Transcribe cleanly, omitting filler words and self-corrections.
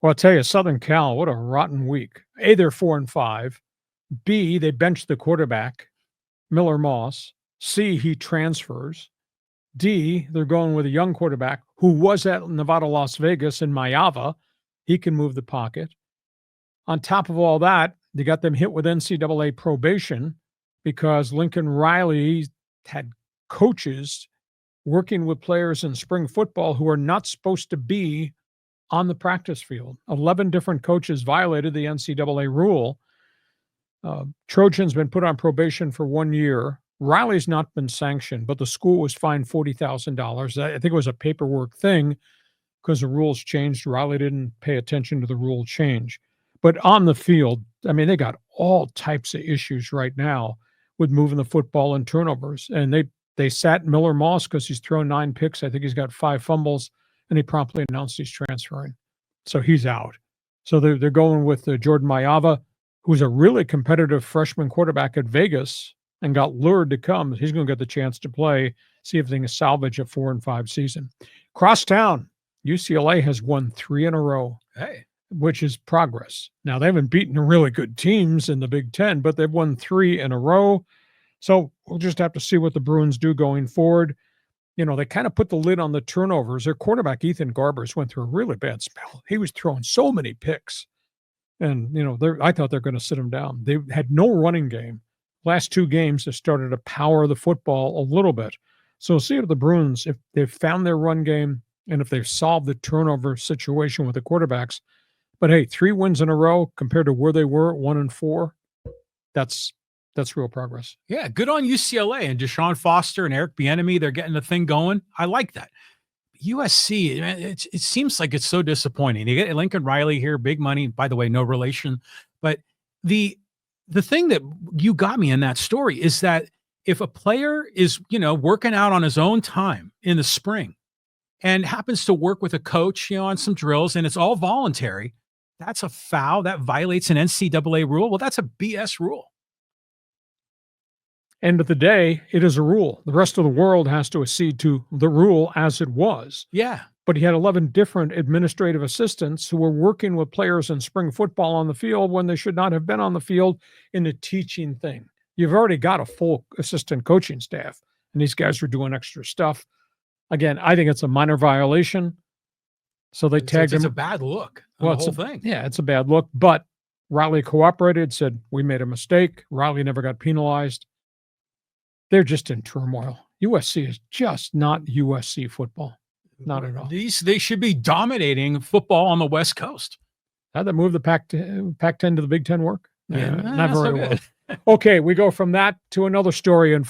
Well, I'll tell you, Southern Cal, what a rotten week. A, they're 4-5. B, they benched the quarterback, Miller Moss. C, he transfers. D, they're going with a young quarterback who was at Nevada, Las Vegas in Mayava. He can move the pocket. On top of all that, they got them hit with NCAA probation because Lincoln Riley had coaches working with players in spring football who are not supposed to be on the practice field. 11 different coaches violated the NCAA rule. Trojan's been put on probation for 1 year. Riley's not been sanctioned, but the school was fined $40,000. I think it was a paperwork thing because the rules changed. Riley didn't pay attention to the rule change. But on the field, I mean, they got all types of issues right now with moving the football and turnovers. And they sat Miller Moss because he's thrown 9 picks. I think he's got 5 fumbles, and he promptly announced he's transferring. So he's out. So they're going with Jordan Mayava, who's a really competitive freshman quarterback at Vegas and got lured to come. He's going to get the chance to play, see if they can salvage a 4-5 season. Crosstown, UCLA has won 3 in a row. Hey. Which is progress. Now, they haven't beaten really good teams in the Big Ten, but they've won 3 in a row. So we'll just have to see what the Bruins do going forward. You know, they kind of put the lid on the turnovers. Their quarterback, Ethan Garbers, went through a really bad spell. He was throwing so many picks. And, you know, I thought they're going to sit him down. They had no running game. Last 2 games, they started to power the football a little bit. So we'll see if the Bruins, if they've found their run game and if they've solved the turnover situation with the quarterbacks. But hey, 3 wins in a row compared to where they were at 1-4. That's real progress. Yeah, good on UCLA and DeShaun Foster and Eric Bieniemy. They're getting the thing going. I like that. USC, man, it seems like it's so disappointing. You get Lincoln Riley here, big money. By the way, no relation. But the thing that you got me in that story is that if a player is, working out on his own time in the spring and happens to work with a coach, on some drills, and it's all voluntary, that's a foul. That violates an NCAA rule. Well, that's a BS rule. End of the day, it is a rule. The rest of the world has to accede to the rule as it was. Yeah. But he had 11 different administrative assistants who were working with players in spring football on the field when they should not have been on the field in the teaching thing. You've already got a full assistant coaching staff, and these guys were doing extra stuff. Again, I think it's a minor violation. So they tagged him. It's a bad look on the whole thing. Yeah, it's a bad look. But Riley cooperated, said, we made a mistake. Riley never got penalized. They're just in turmoil. USC is just not USC football. Not at all. They should be dominating football on the West Coast. How'd they move the Pac-10 to the Big Ten work? Yeah, not very well. Okay, we go from that to another story in